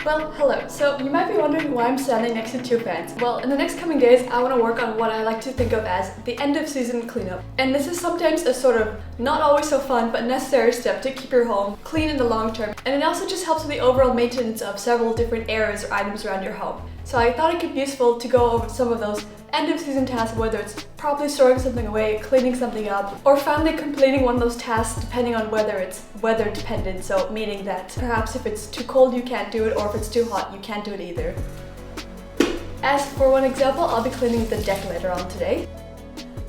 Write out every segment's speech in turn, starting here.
Well, hello. So you might be wondering why I'm standing next to two fans. Well, in the next coming days, I want to work on what I like to think of as the end of season cleanup. And this is sometimes a sort of not always so fun but necessary step to keep your home clean in the long term. And it also just helps with the overall maintenance of several different areas or items around your home. So I thought it could be useful to go over some of those end of season tasks, whether it's properly storing something away, cleaning something up, or finally completing one of those tasks depending on whether it's weather dependent, so meaning that perhaps if it's too cold you can't do it, or if it's too hot you can't do it either. As for one example, I'll be cleaning the deck later on today.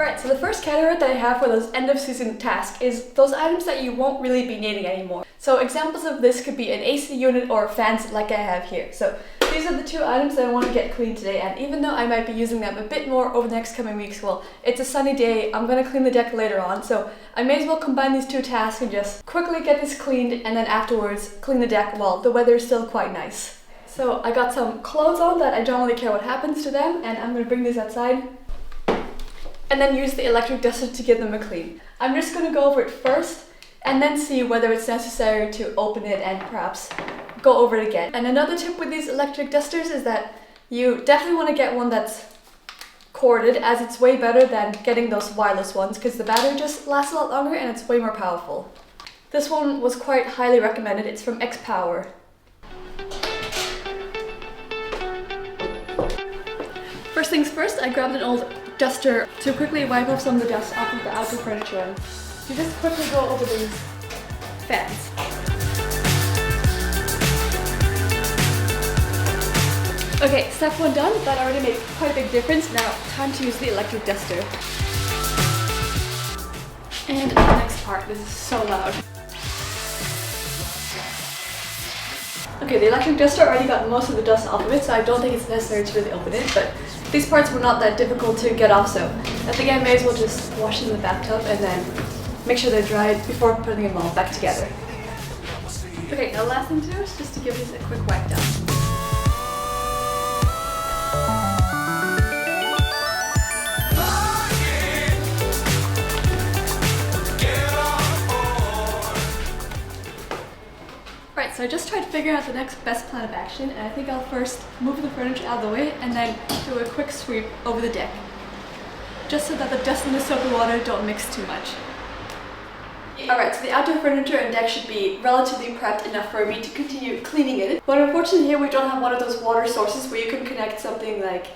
Alright, so the first category that I have for those end of season tasks is those items that you won't really be needing anymore. So examples of this could be an AC unit or fans like I have here. So these are the two items that I want to get cleaned today, and even though I might be using them a bit more over the next coming weeks, well, it's a sunny day, I'm going to clean the deck later on, so I may as well combine these two tasks and just quickly get this cleaned and then afterwards clean the deck while the weather is still quite nice. So I got some clothes on that I don't really care what happens to them, and I'm going to bring these outside and then use the electric duster to give them a clean. I'm just going to go over it first and then see whether it's necessary to open it and perhaps go over it again. And another tip with these electric dusters is that you definitely want to get one that's corded, as it's way better than getting those wireless ones because the battery just lasts a lot longer and it's way more powerful. This one was quite highly recommended. It's from X-Power. First things first, I grabbed an old duster to quickly wipe off some of the dust off of the outdoor furniture, and you just quickly go over these fans. Okay, step one done. That already made quite a big difference. Now, time to use the electric duster. And the next part, this is so loud. Okay, the electric duster already got most of the dust off of it, so I don't think it's necessary to really open it, but these parts were not that difficult to get off, so I think I may as well just wash them in the bathtub and then make sure they're dried before putting them all back together. Okay, now the last thing to do is just to give these a quick wipe down. Right, so I just tried figuring out the next best plan of action, and I think I'll first move the furniture out of the way and then do a quick sweep over the deck, just so that the dust and the soapy water don't mix too much. Alright, so the outdoor furniture and deck should be relatively prepped enough for me to continue cleaning it. But unfortunately here we don't have one of those water sources where you can connect something like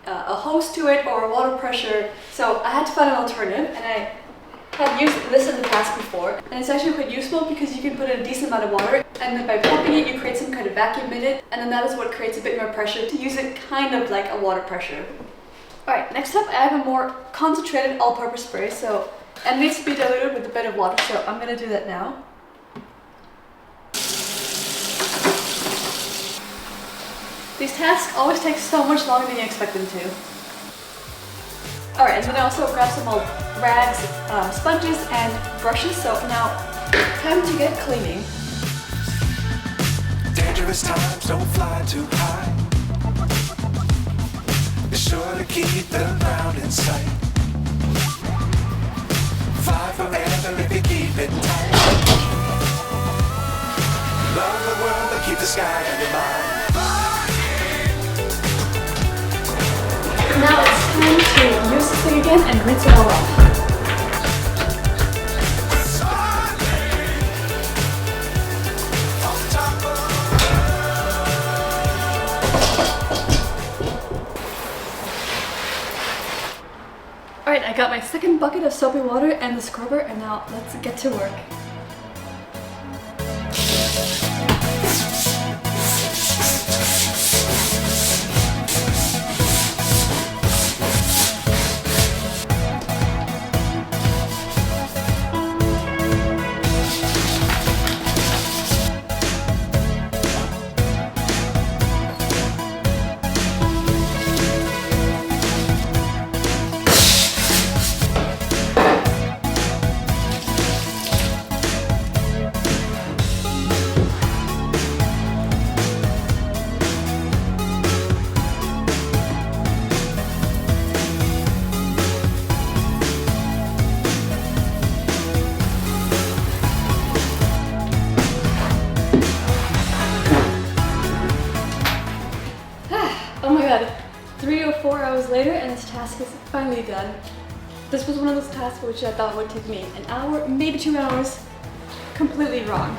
a hose to it or a water pressure, so I had to find an alternative, and I have used this in the past before, and it's actually quite useful because you can put in a decent amount of water, and then by pumping it you create some kind of vacuum in it, and then that is what creates a bit more pressure to use it kind of like a water pressure. Alright, next up I have a more concentrated all-purpose spray, and it needs to be diluted with a bit of water, so I'm going to do that now. These tasks always take so much longer than you expect them to. Alright, and then I also grabbed some old rags, sponges, and brushes, so now time to get cleaning. Dangerous times, don't fly too high. Be sure to keep the ground in sight. Fly forever if you keep it tight. Love the world, but keep the sky on your mind. Now it's time to use this thing again and rinse it all off. Alright, I got my second bucket of soapy water and the scrubber, and now let's get to work. my god, 3 or 4 hours later and this task is finally done. This was one of those tasks which I thought would take me an hour, maybe 2 hours. Completely wrong.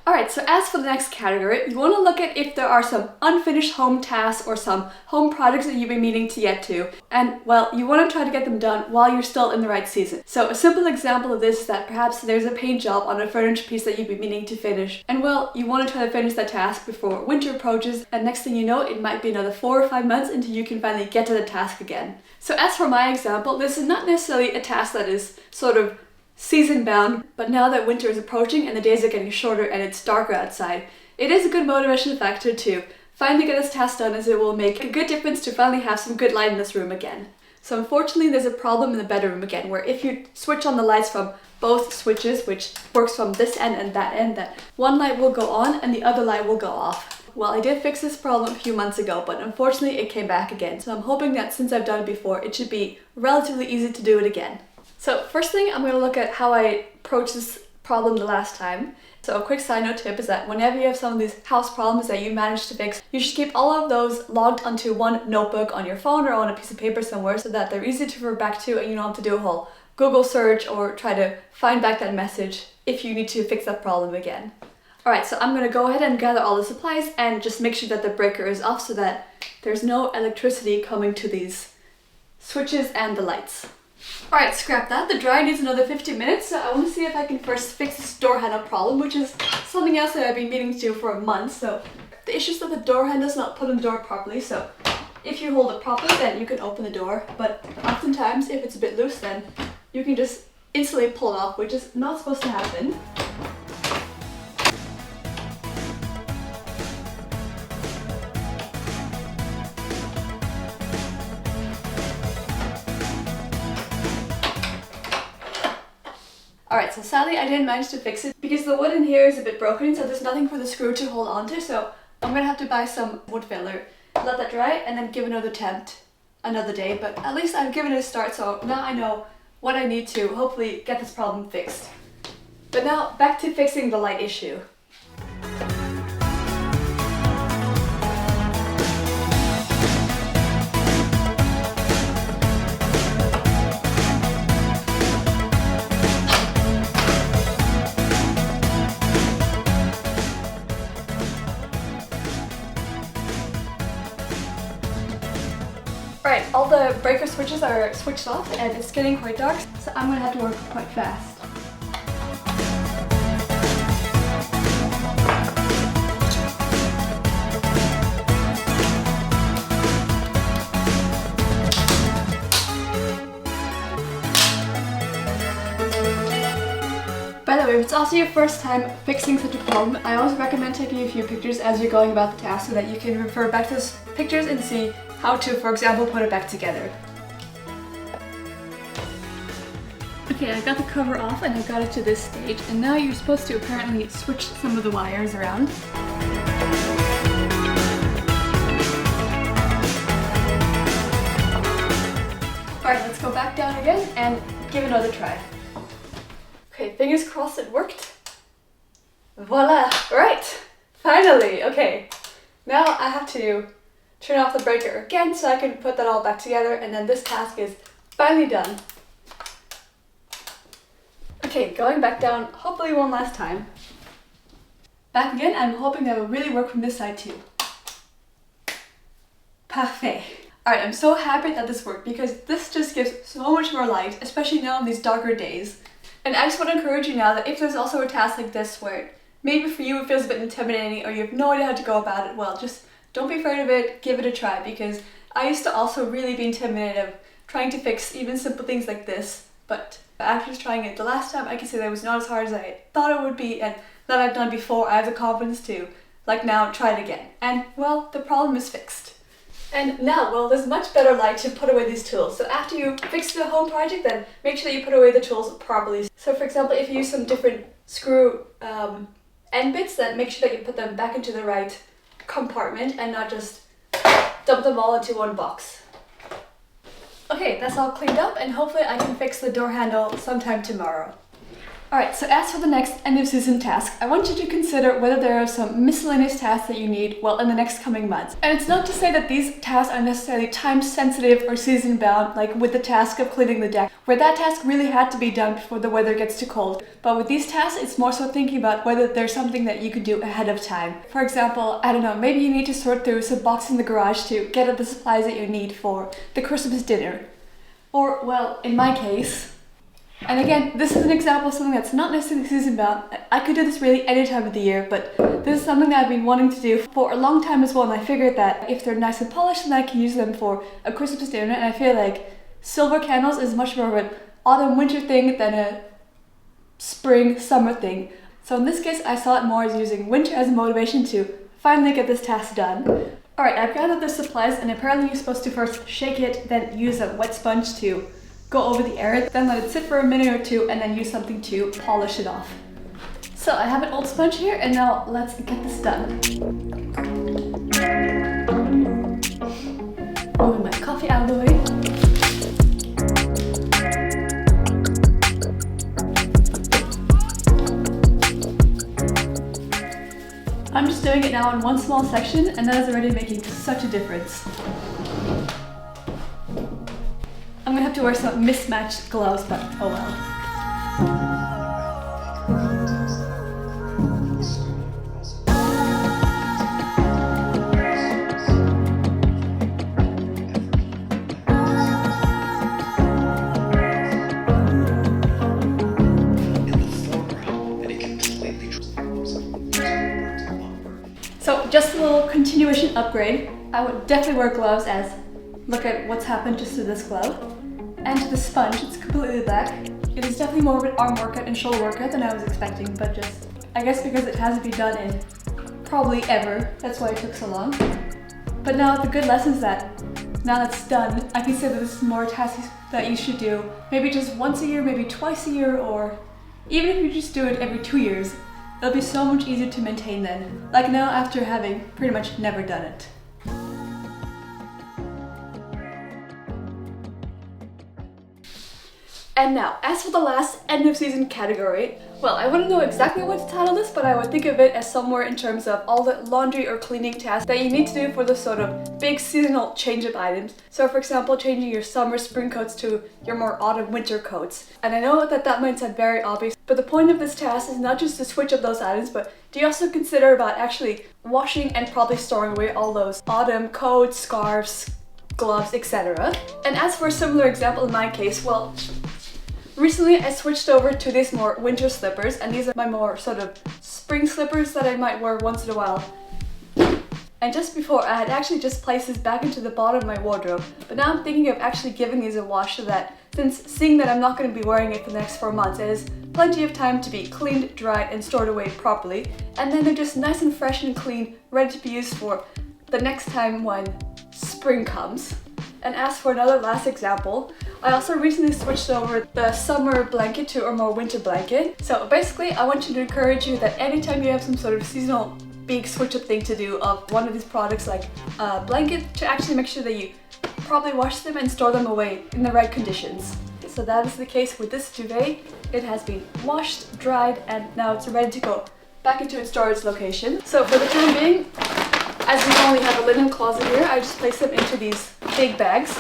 Alright, so as for the next category, you want to look at if there are some unfinished home tasks or some home projects that you've been meaning to get to. And, well, you want to try to get them done while you're still in the right season. So a simple example of this is that perhaps there's a paint job on a furniture piece that you've been meaning to finish. And, well, you want to try to finish that task before winter approaches, and next thing you know, it might be another 4 or 5 months until you can finally get to the task again. So as for my example, this is not necessarily a task that is sort of season bound, but now that winter is approaching and the days are getting shorter and it's darker outside, it is a good motivation factor to finally get this task done, as it will make a good difference to finally have some good light in this room again. So unfortunately there's a problem in the bedroom again, where if you switch on the lights from both switches, which works from this end and that one light will go on and the other light will go off. Well, I did fix this problem a few months ago, but unfortunately it came back again. So I'm hoping that since I've done it before, it should be relatively easy to do it again. So first thing, I'm going to look at how I approached this problem the last time. So a quick side note tip is that whenever you have some of these house problems that you manage to fix, you should keep all of those logged onto one notebook on your phone or on a piece of paper somewhere, so that they're easy to refer back to and you don't have to do a whole Google search or try to find back that message if you need to fix that problem again. Alright, so I'm going to go ahead and gather all the supplies and just make sure that the breaker is off so that there's no electricity coming to these switches and the lights. Alright, scrap that. The dryer needs another 15 minutes, so I want to see if I can first fix this door handle problem, which is something else that I've been meaning to do for a month. So the issue is that the door handle is not put on the door properly, so if you hold it properly then you can open the door, but oftentimes if it's a bit loose then you can just instantly pull it off, which is not supposed to happen. Alright, so sadly I didn't manage to fix it because the wood in here is a bit broken, so there's nothing for the screw to hold on to, so I'm gonna have to buy some wood filler, let that dry, and then give another attempt another day, but at least I've given it a start, so now I know what I need to hopefully get this problem fixed. But now back to fixing the light issue. Right, all the breaker switches are switched off and it's getting quite dark, so I'm gonna have to work quite fast. By the way, if it's also your first time fixing such a problem, I always recommend taking a few pictures as you're going about the task so that you can refer back to those pictures and see how to, for example, put it back together. Okay, I got the cover off and I got it to this stage, and now you're supposed to apparently switch some of the wires around. Alright, let's go back down again and give it another try. Okay, fingers crossed it worked. Voila! Right! Finally! Okay, now I have to turn off the breaker again so I can put that all back together, and then this task is finally done. Okay, going back down, hopefully one last time. Back again, I'm hoping that will really work from this side too. Parfait. Alright, I'm so happy that this worked because this just gives so much more light, especially now in these darker days. And I just want to encourage you now that if there's also a task like this where maybe for you it feels a bit intimidating or you have no idea how to go about it, well, just don't be afraid of it, give it a try, because I used to also really be intimidated of trying to fix even simple things like this, but after trying it the last time I can say that it was not as hard as I thought it would be, and that I've done before, I have the confidence to, like now, try it again. And well, the problem is fixed. And now, well, there's much better light to put away these tools. So after you fix the home project, then make sure that you put away the tools properly. So for example, if you use some different screw end bits, then make sure that you put them back into the right compartment and not just dump them all into one box. Okay, that's all cleaned up and hopefully I can fix the door handle sometime tomorrow. Alright, so as for the next end of season task, I want you to consider whether there are some miscellaneous tasks that you need, well, in the next coming months. And it's not to say that these tasks are necessarily time sensitive or season bound, like with the task of cleaning the deck, where that task really had to be done before the weather gets too cold. But with these tasks, it's more so thinking about whether there's something that you could do ahead of time. For example, I don't know, maybe you need to sort through some boxes in the garage to get at the supplies that you need for the Christmas dinner. Or, well, in my case, and again, this is an example of something that's not necessarily season bound. I could do this really any time of the year, but this is something that I've been wanting to do for a long time as well, and I figured that if they're nice and polished, then I can use them for a Christmas dinner, and I feel like silver candles is much more of an autumn-winter thing than a spring-summer thing. So in this case, I saw it more as using winter as a motivation to finally get this task done. Alright, I've gathered the supplies, and apparently you're supposed to first shake it, then use a wet sponge to go over the air, then let it sit for a minute or two, and then use something to polish it off. So I have an old sponge here, and now let's get this done. Moving my coffee out of the way. I'm just doing it now in one small section, and that is already making such a difference. I'm gonna have to wear some mismatched gloves, but oh well. So just a little continuation upgrade. I would definitely wear gloves, as look at what's happened just to this glove. And to the sponge, it's completely black. It is definitely more of an arm workout and shoulder workout than I was expecting, but just, I guess because it hasn't been done in probably ever, that's why it took so long. But now the good lesson is that now that's done, I can say that this is more tasks that you should do maybe just once a year, maybe twice a year, or even if you just do it every 2 years, it'll be so much easier to maintain then. Like now after having pretty much never done it. And now, as for the last end of season category, well, I wouldn't know exactly what to title this, but I would think of it as somewhere in terms of all the laundry or cleaning tasks that you need to do for the sort of big seasonal change-up items. So for example, changing your summer spring coats to your more autumn winter coats. And I know that that might sound very obvious, but the point of this task is not just to switch up those items, but do you also consider about actually washing and probably storing away all those autumn coats, scarves, gloves, etc. And as for a similar example in my case, well, recently I switched over to these more winter slippers, and these are my more sort of spring slippers that I might wear once in a while. And just before, I had actually just placed this back into the bottom of my wardrobe, but now I'm thinking of actually giving these a wash so that, since seeing that I'm not going to be wearing it for the next 4 months, it is plenty of time to be cleaned, dried, and stored away properly, and then they're just nice and fresh and clean, ready to be used for the next time when spring comes. And as for another last example, I also recently switched over the summer blanket to a more winter blanket. So basically, I want to encourage you that anytime you have some sort of seasonal big switch up thing to do of one of these products like a blanket, to actually make sure that you probably wash them and store them away in the right conditions. So that is the case with this duvet. It has been washed, dried, and now it's ready to go back into its storage location. So for the time being, as we only have a linen closet here, I just place them into these big bags.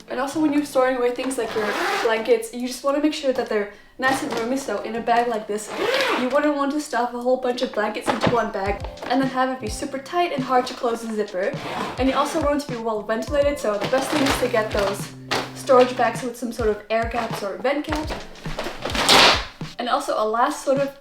And also when you're storing away things like your blankets, you just want to make sure that they're nice and roomy. So in a bag like this, you wouldn't want to stuff a whole bunch of blankets into one bag and then have it be super tight and hard to close the zipper. And you also want it to be well ventilated, so the best thing is to get those storage bags with some sort of air gaps or vent caps. And also a last sort of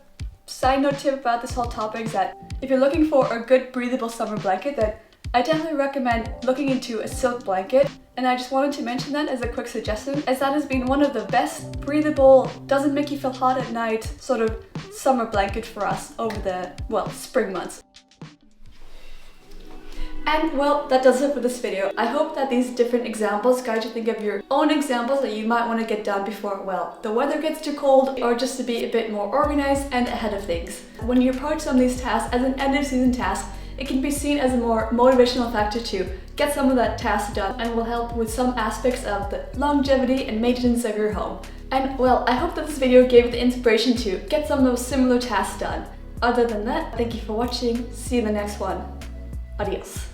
side note tip about this whole topic is that if you're looking for a good breathable summer blanket, then I definitely recommend looking into a silk blanket. And I just wanted to mention that as a quick suggestion, as that has been one of the best breathable, doesn't make you feel hot at night sort of summer blanket for us over the, well, spring months. And well, that does it for this video. I hope that these different examples guide you to think of your own examples that you might want to get done before, well, the weather gets too cold, or just to be a bit more organized and ahead of things. When you approach some of these tasks as an end of season task, it can be seen as a more motivational factor to get some of that task done and will help with some aspects of the longevity and maintenance of your home. And well, I hope that this video gave you the inspiration to get some of those similar tasks done. Other than that, thank you for watching. See you in the next one. Adios.